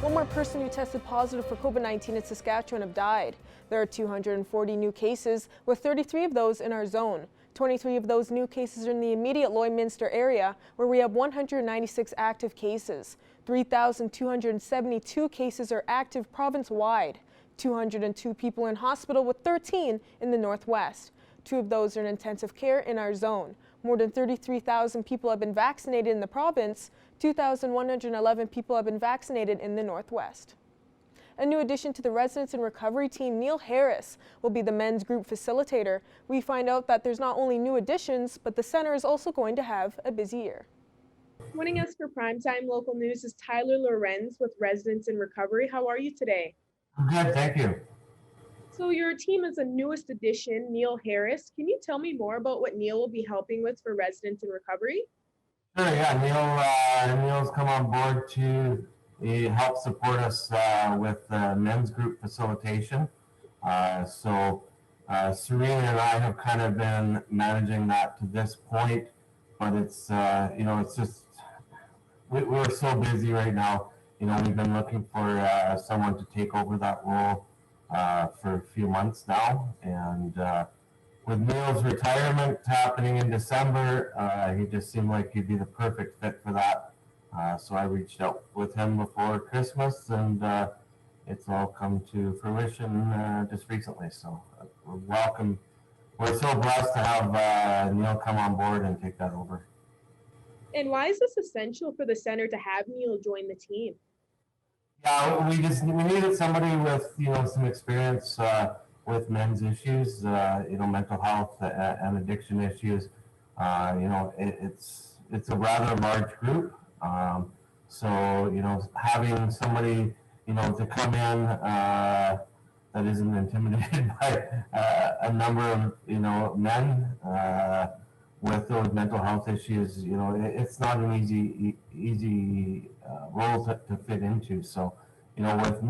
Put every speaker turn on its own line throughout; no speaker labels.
One more person who tested positive for COVID-19 in Saskatchewan have died. There are 240 new cases, with 33 of those in our zone. 23 of those new cases are in the immediate Lloydminster area, where we have 196 active cases. 3,272 cases are active province-wide. 202 people in hospital, with 13 in the northwest. 2 of those are in intensive care in our zone. More than 33,000 people have been vaccinated in the province. 2,111 people have been vaccinated in the northwest. A new addition to the residence and recovery team, Neil Harris, will be the men's group facilitator. We find out that there's not only new additions, but the center is also going to have a busy year. Joining us for Primetime Local News is Tyler Lorenz with Residents in Recovery. How are you today?
I'm good, thank you.
So your team is the newest addition, Neil Harris. Can you tell me more about what Neil will be helping with for Residents in Recovery?
Sure, yeah, Neil's come on board to help support us with men's group facilitation. Serena and I have kind of been managing that to this point, but it's, it's just, we're so busy right now. We've been looking for someone to take over that role for a few months now, and with Neil's retirement happening in December, he just seemed like he'd be the perfect fit for that. So I reached out with him before Christmas, and it's all come to fruition just recently. So we're welcome. We're so blessed to have Neil come on board and take that over.
And why is this essential for the center to have Neil join the team?
Yeah, we needed somebody with some experience with men's issues, mental health and addiction issues. It's a rather large group. Having somebody to come in that isn't intimidated by a number of men with those mental health issues, it's not an easy role to fit into. So, with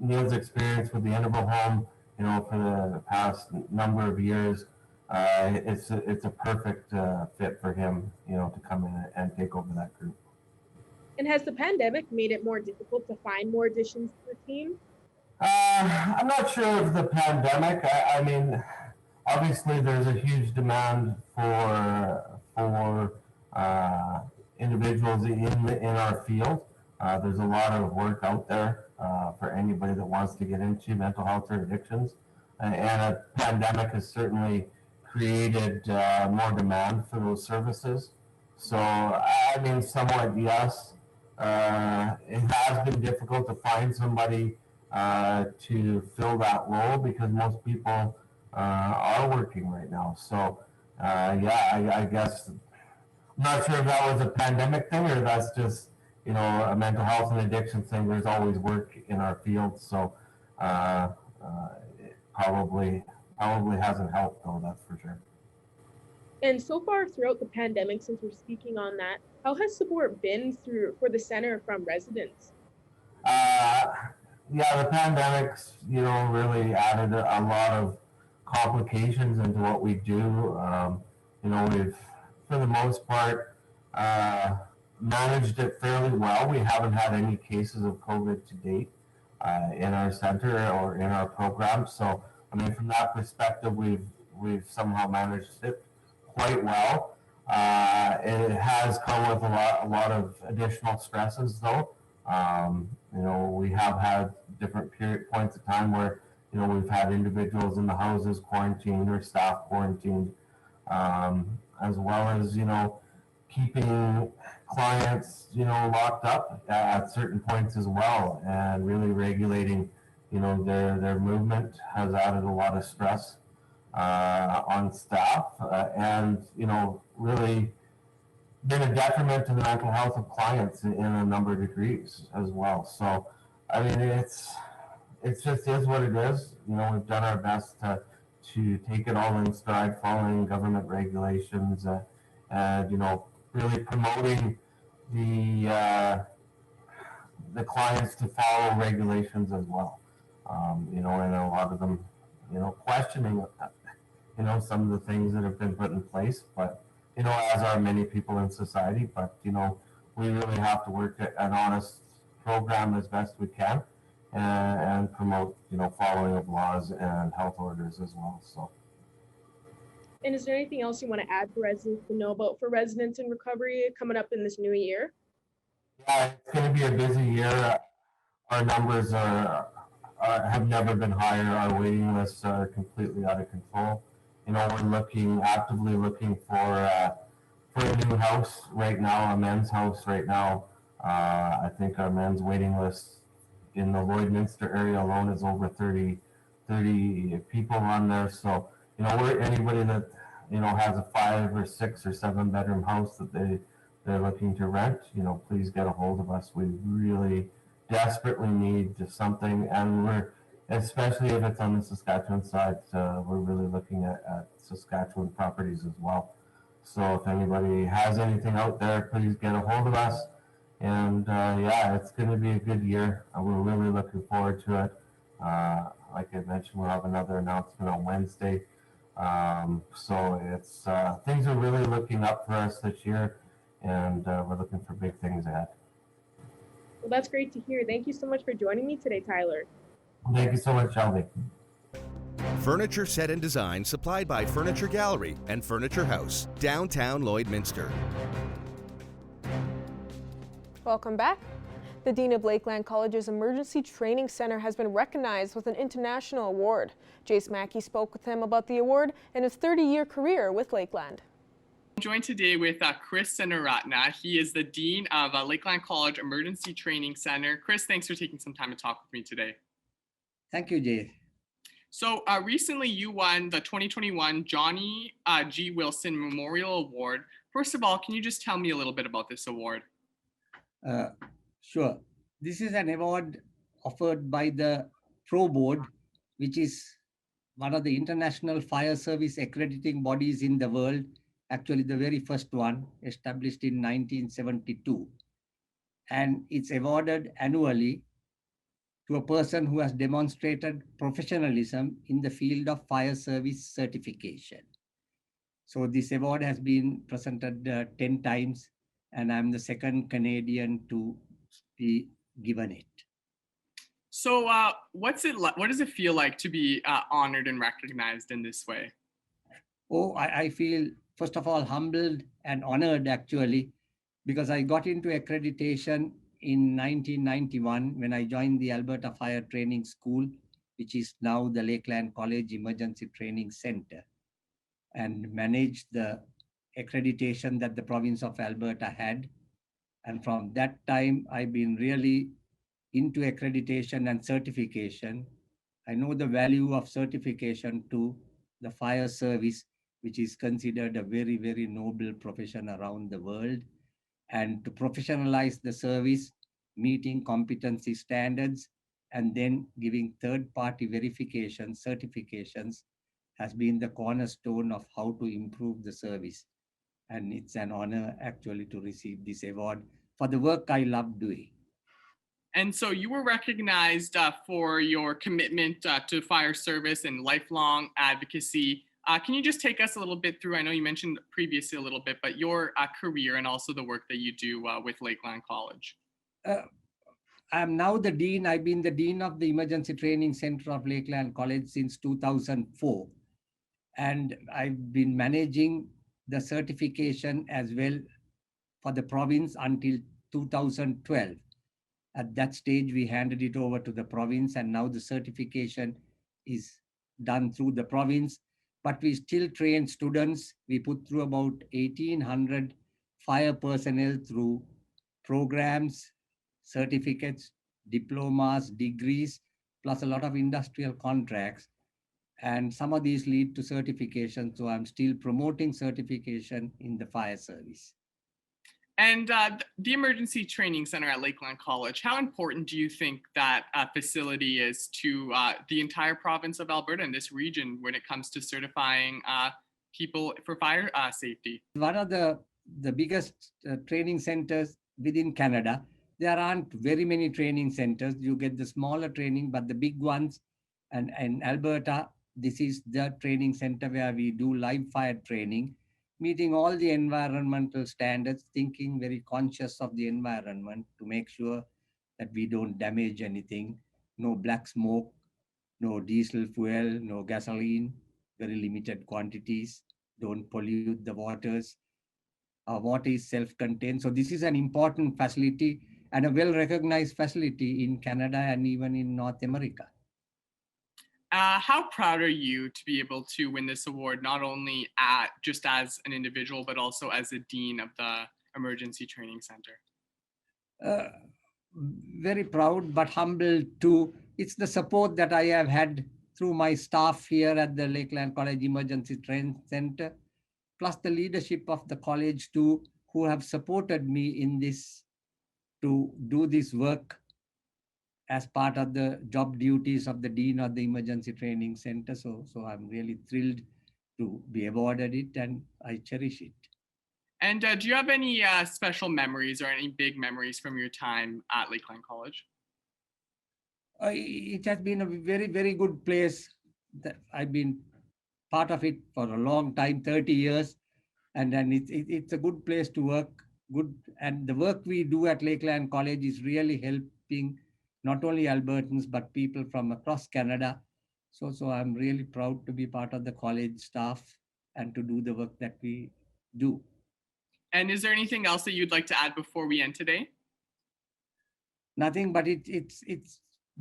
Neil's experience with the Interval Home, for the past number of years, it's a perfect fit for him, to come in and take over that group.
And has the pandemic made it more difficult to find more additions to the team?
I'm not sure of the pandemic. I mean, obviously there's a huge demand for individuals in our field. There's a lot of work out there for anybody that wants to get into mental health or addictions, and a pandemic has certainly created more demand for those services. So I mean, somewhat yes. It has been difficult to find somebody to fill that role because most people are working right now. So I guess I'm not sure if that was a pandemic thing or that's just a mental health and addiction thing. There's always work in our field, so it probably hasn't helped though, that's for sure.
And so far throughout the pandemic, since we're speaking on that, how has support been for the center from residents?
The pandemic's really added a lot of complications into what we do. We've, for the most part, managed it fairly well. We haven't had any cases of COVID to date in our center or in our program. So, I mean, from that perspective, we've somehow managed it quite well. It has come with a lot of additional stresses, though. We have had different points of time where we've had individuals in the houses quarantined or staff quarantined, as well as keeping clients locked up at certain points as well, and really regulating their movement has added a lot of stress on staff, and really been a detriment to the mental health of clients in a number of degrees as well. So I mean, it just is what it is. We've done our best to take it all in stride, following government regulations, and really promoting the clients to follow regulations as well. And a lot of them, questioning, some of the things that have been put in place, but, as are many people in society, but, we really have to work an honest program as best we can and promote, following of laws and health orders as well. So.
And is there anything else you want to add for residents to know about for residents in recovery coming up in this new year?
Yeah, it's going to be a busy year. Our numbers have never been higher. Our waiting lists are completely out of control. We're actively looking for a new house right now, a men's house right now. I think our men's waiting list in the Lloydminster area alone is over 30 people on there. So, we're anybody that, has a 5 or 6 or 7 bedroom house that they're looking to rent, please get a hold of us. We really desperately need just something, and especially if it's on the Saskatchewan side, we're really looking at Saskatchewan properties as well. So if anybody has anything out there, please get a hold of us. And yeah, it's going to be a good year. We're really looking forward to it. Like I mentioned, we'll have another announcement on Wednesday. So it's things are really looking up for us this year, and we're looking for big things ahead.
Well, that's great to hear. Thank you so much for joining me today, Tyler.
Thank you so much, Shelby.
Furniture set and design supplied by Furniture Gallery and Furniture House, downtown Lloydminster.
Welcome back. The Dean of Lakeland College's Emergency Training Center has been recognized with an international award. Jace Mackey spoke with him about the award and his 30-year career with Lakeland.
I'm joined today with Chris Senaratna. He is the Dean of Lakeland College Emergency Training Center. Chris, thanks for taking some time to talk with me today.
Thank you, Jay.
So recently you won the 2021 Johnny G. Wilson Memorial Award. First of all, can you just tell me a little bit about this award?
Sure. This is an award offered by the Pro Board, which is one of the international fire service accrediting bodies in the world. Actually, the very first one, established in 1972. And it's awarded annually to a person who has demonstrated professionalism in the field of fire service certification. So this award has been presented 10 times, and I'm the second Canadian to be given it.
So what does it feel like to be honored and recognized in this way?
Oh, I feel, first of all, humbled and honored, actually, because I got into accreditation in 1991 when I joined the Alberta Fire Training School, which is now the Lakeland College Emergency Training Center, and managed the accreditation that the province of Alberta had. And from that time, I've been really into accreditation and certification. I know the value of certification to the fire service, which is considered a very, very noble profession around the world. And to professionalize the service, meeting competency standards, and then giving third-party verification certifications has been the cornerstone of how to improve the service. And it's an honor actually to receive this award for the work I love doing.
And so you were recognized for your commitment to fire service and lifelong advocacy. Can you just take us a little bit through, I know you mentioned previously a little bit, but your career and also the work that you do with Lakeland College?
I'm now the Dean. I've been the Dean of the Emergency Training Center of Lakeland College since 2004. And I've been managing the certification as well for the province until 2012. At that stage, we handed it over to the province, and now the certification is done through the province. But we still train students. We put through about 1,800 fire personnel through programs, certificates, diplomas, degrees, plus a lot of industrial contracts. And some of these lead to certification. So I'm still promoting certification in the fire service.
And the Emergency Training Center at Lakeland College, how important do you think that facility is to the entire province of Alberta and this region when it comes to certifying people for fire safety?
One of the biggest training centers within Canada. There aren't very many training centers. You get the smaller training, but the big ones, and in Alberta, this is the training center where we do live fire training, meeting all the environmental standards, thinking very conscious of the environment to make sure that we don't damage anything. No black smoke, no diesel fuel, no gasoline, very limited quantities, don't pollute the waters. Our water is self-contained. So this is an important facility and a well-recognized facility in Canada and even in North America.
How proud are you to be able to win this award, not only just as an individual, but also as the Dean of the Emergency Training Center?
Very proud, but humbled too. It's the support that I have had through my staff here at the Lakeland College Emergency Training Center, plus the leadership of the college too, who have supported me in this, to do this work as part of the job duties of the Dean of the Emergency Training Center. So I'm really thrilled to be awarded it, and I cherish it.
And do you have any special memories or any big memories from your time at Lakeland College?
It has been a very, very good place. I've been part of it for a long time, 30 years. And then it's a good place to work. Good. And the work we do at Lakeland College is really helping not only Albertans, but people from across Canada. So I'm really proud to be part of the college staff and to do the work that we do.
And is there anything else that you'd like to add before we end today?
Nothing, but it's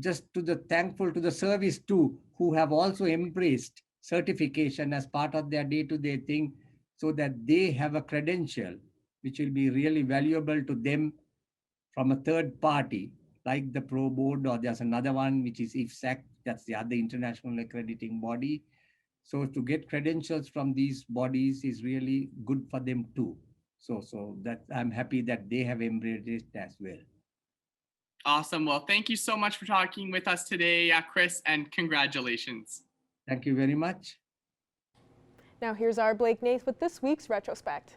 just to the thankful to the service too, who have also embraced certification as part of their day-to-day thing, so that they have a credential which will be really valuable to them from a third party, like the Pro Board, or there's another one which is IFSAC, that's the other international accrediting body. So to get credentials from these bodies is really good for them too. So that I'm happy that they have embraced it as well.
Awesome. Well, thank you so much for talking with us today, Chris, and congratulations.
Thank you very much.
Now here's our Blake Nath with this week's Retrospect.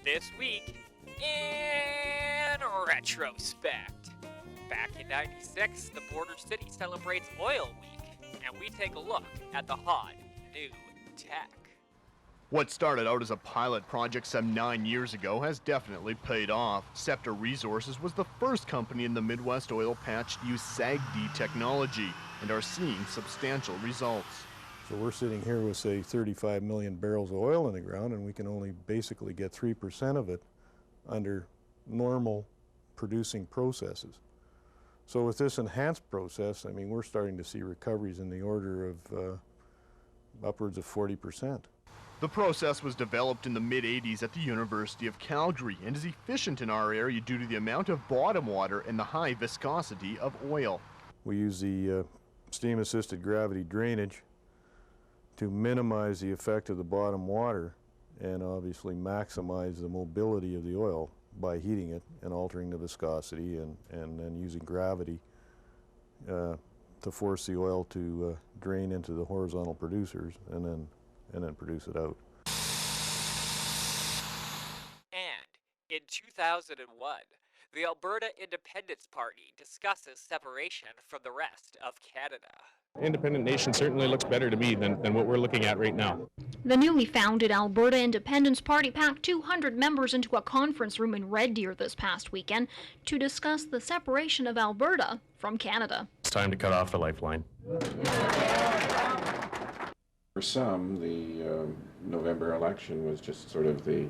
This week in Retrospect. Back in '96, the border city celebrates Oil Week, and we take a look at the hot new tech.
What started out as a pilot project some 9 years ago has definitely paid off. Scepter Resources was the first company in the Midwest oil patch to use SAGD technology and are seeing substantial results.
So we're sitting here with, say, 35 million barrels of oil in the ground, and we can only basically get 3% of it under normal producing processes. So with this enhanced process, I mean, we're starting to see recoveries in the order of upwards of 40%.
The process was developed in the mid-'80s at the University of Calgary and is efficient in our area due to the amount of bottom water and the high viscosity of oil.
We use the steam-assisted gravity drainage to minimize the effect of the bottom water and obviously maximize the mobility of the oil by heating it and altering the viscosity and then using gravity to force the oil to drain into the horizontal producers and then produce it out.
And in 2001, the Alberta Independence Party discusses separation from the rest of Canada.
Independent nation certainly looks better to me than what we're looking at right now.
The newly founded Alberta Independence Party packed 200 members into a conference room in Red Deer this past weekend to discuss the separation of Alberta from Canada.
It's time to cut off the lifeline.
For some, the November election was just sort of the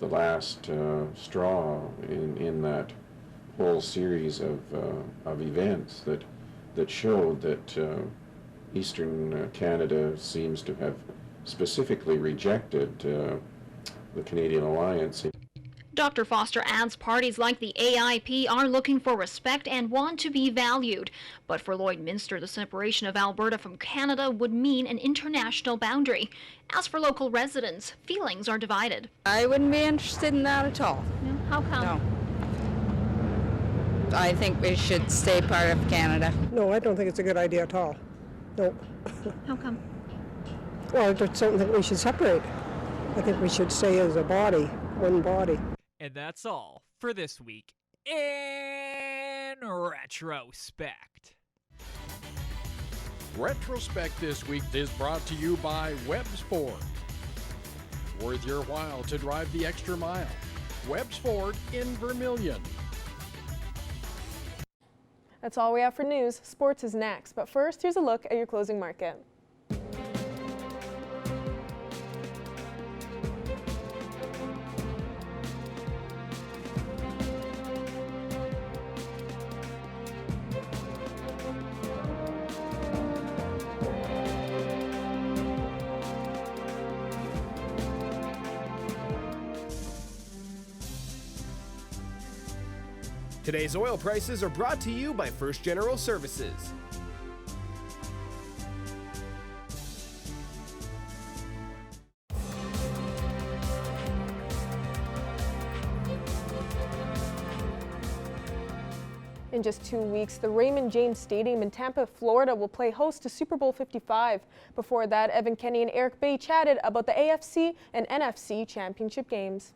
last straw in that whole series of events that showed that Eastern Canada seems to have specifically rejected the Canadian alliance.
Dr. Foster adds parties like the AIP are looking for respect and want to be valued. But for Lloydminster, the separation of Alberta from Canada would mean an international boundary. As for local residents, feelings are divided.
I wouldn't be interested in that at all.
No? How come?
No. I think we should stay part of Canada.
No, I don't think it's a good idea at all. No.
How come?
Well, I just don't think we should separate. I think we should stay as a body, one body.
And that's all for this week in retrospect.
Retrospect this week is brought to you by Webb's Ford. Worth your while to drive the extra mile. Webb's Ford in Vermilion.
That's all we have for news. Sports is next, but first, here's a look at your closing market.
Today's oil prices are brought to you by First General Services.
In just 2 weeks, the Raymond James Stadium in Tampa, Florida will play host to Super Bowl 55. Before that, Evan Kenny and Eric Bay chatted about the AFC and NFC championship games.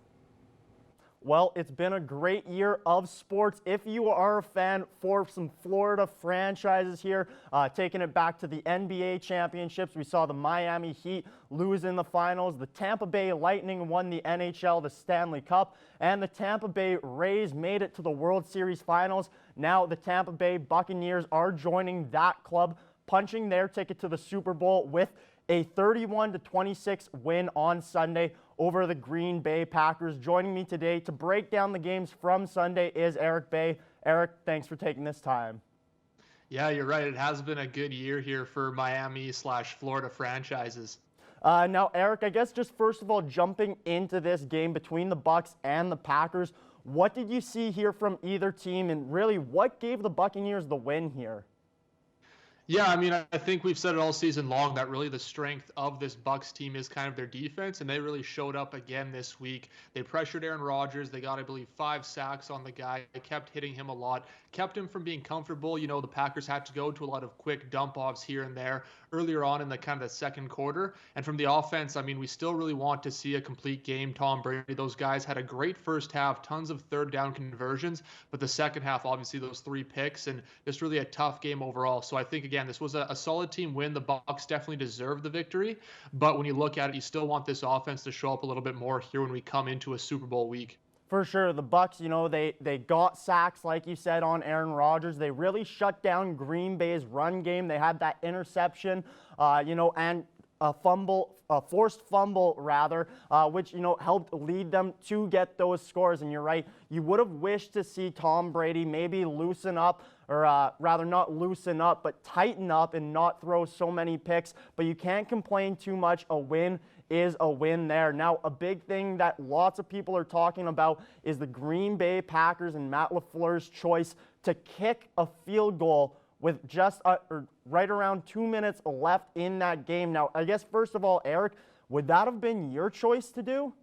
Well, it's been a great year of sports. If you are a fan for some Florida franchises here, taking it back to the NBA championships, we saw the Miami Heat lose in the finals. The Tampa Bay Lightning won the NHL, the Stanley Cup, and the Tampa Bay Rays made it to the World Series finals. Now the Tampa Bay Buccaneers are joining that club, punching their ticket to the Super Bowl with a 31-26 win on Sunday over the Green Bay Packers. Joining me today to break down the games from Sunday is Eric Bay. Eric, thanks for taking this time.
Yeah, you're right. It has been a good year here for Miami/Florida franchises.
Now, Eric, I guess just first of all, jumping into this game between the Bucs and the Packers, what did you see here from either team, and really what gave the Buccaneers the win here?
Yeah, I mean, I think we've said it all season long that really the strength of this Bucs team is kind of their defense, and they really showed up again this week. They pressured Aaron Rodgers. They got, I believe, 5 sacks on the guy. They kept hitting him a lot, kept him from being comfortable. You know, the Packers had to go to a lot of quick dump-offs here and there earlier on in the kind of the second quarter. And from the offense, I mean, we still really want to see a complete game. Tom Brady, those guys had a great first half, tons of third down conversions, but the second half, obviously, those 3 picks, and just really a tough game overall. So I think, again, this was a solid team win. The Bucs definitely deserved the victory, but when you look at it, you still want this offense to show up a little bit more here when we come into a Super Bowl week.
For sure, the Bucs, you know, they got sacks, like you said, on Aaron Rodgers. They really shut down Green Bay's run game. They had that interception, you know, and a forced fumble rather, which, you know, helped lead them to get those scores. And you're right, you would have wished to see Tom Brady maybe loosen up, or rather not loosen up, but tighten up and not throw so many picks. But you can't complain too much. A win is a win there. Now, a big thing that lots of people are talking about is the Green Bay Packers and Matt Lefleur's choice to kick a field goal with just right around 2 minutes left in that game. Now, I guess, first of all, Eric, would that have been your choice to do?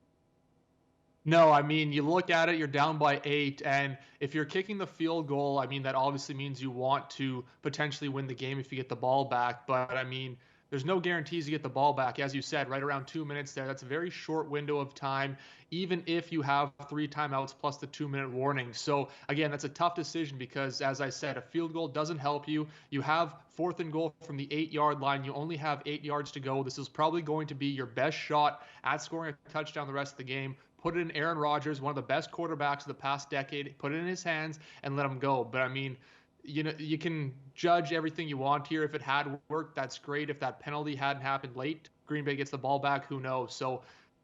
No, I mean, you look at it, you're down by 8, and if you're kicking the field goal, I mean, that obviously means you want to potentially win the game if you get the ball back. But, I mean, there's no guarantees you get the ball back. As you said, right around 2 minutes there. That's a very short window of time, even if you have 3 timeouts plus the 2-minute warning. So, again, that's a tough decision because, as I said, a field goal doesn't help you. You have 4th and goal from the 8-yard line. You only have 8 yards to go. This is probably going to be your best shot at scoring a touchdown the rest of the game. Put it in Aaron Rodgers, one of the best quarterbacks of the past decade. Put it in his hands and let him go. But, I mean, you know, you can judge everything you want here. If it had worked, that's great. If that penalty hadn't happened late, Green Bay gets the ball back, who knows? So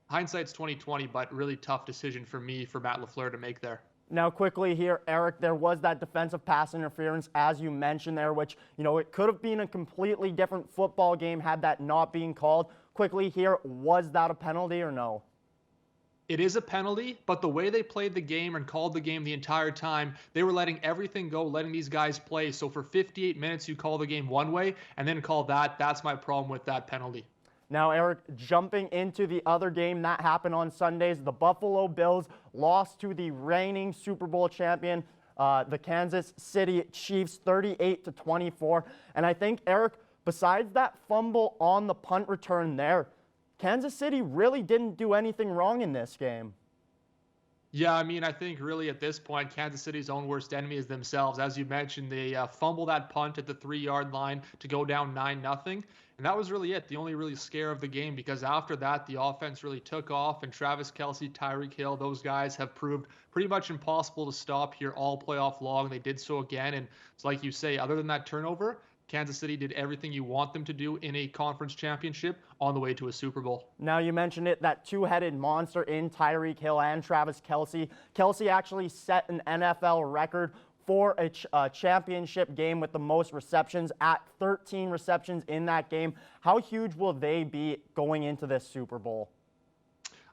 hindsight's 20/20, but really tough decision for me, for Matt Lefleur to make there.
Now, quickly here, Eric, there was that defensive pass interference, as you mentioned there, which, you know, it could have been a completely different football game had that not been called. Quickly here, was that a penalty or no?
It is a penalty, but the way they played the game and called the game the entire time, they were letting everything go, letting these guys play. So for 58 minutes, you call the game one way and then call that. That's my problem with that penalty.
Now, Eric, jumping into the other game that happened on Sundays, the Buffalo Bills lost to the reigning Super Bowl champion, the Kansas City Chiefs, 38-24. And I think, Eric, besides that fumble on the punt return there, Kansas City really didn't do anything wrong in this game.
Yeah, I mean, I think really at this point, Kansas City's own worst enemy is themselves. As you mentioned, they fumbled that punt at the 3-yard line to go down 9-0. And that was really it, the only really scare of the game, because after that, the offense really took off. And Travis Kelce, Tyreek Hill, those guys have proved pretty much impossible to stop here all playoff long. They did so again. And it's like you say, other than that turnover, Kansas City did everything you want them to do in a conference championship on the way to a Super Bowl.
Now you mentioned it, that two-headed monster in Tyreek Hill and Travis Kelce. Kelce actually set an NFL record for a championship game with the most receptions at 13 receptions in that game. How huge will they be going into this Super Bowl?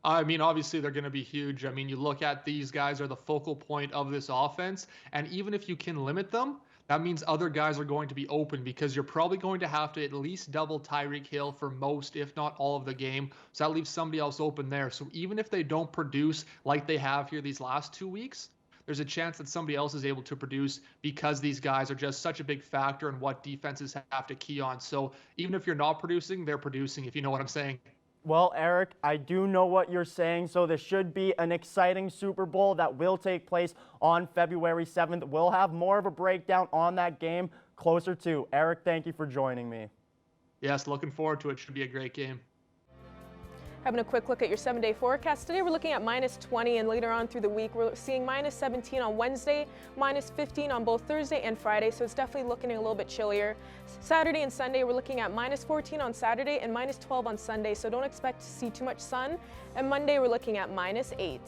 I mean, obviously they're going to be huge. I mean, you look at these guys are the focal point of this offense, and even if you can limit them, that means other guys are going to be open, because you're probably going to have to at least double Tyreek Hill for most, if not all of the game. So that leaves somebody else open there. So even if they don't produce like they have here these last 2 weeks, there's a chance that somebody else is able to produce, because these guys are just such a big factor in what defenses have to key on. So even if you're not producing, they're producing, if you know what I'm saying.
Well, Eric, I do know what you're saying, so this should be an exciting Super Bowl that will take place on February 7th. We'll have more of a breakdown on that game closer to. Eric, thank you for joining me.
Yes, looking forward to it. Should be a great game.
Having a quick look at your 7-day forecast. Today we're looking at -20, and later on through the week we're seeing -17 on Wednesday, -15 on both Thursday and Friday, so it's definitely looking a little bit chillier. Saturday and Sunday we're looking at -14 on Saturday and -12 on Sunday, so don't expect to see too much sun. And Monday we're looking at -8.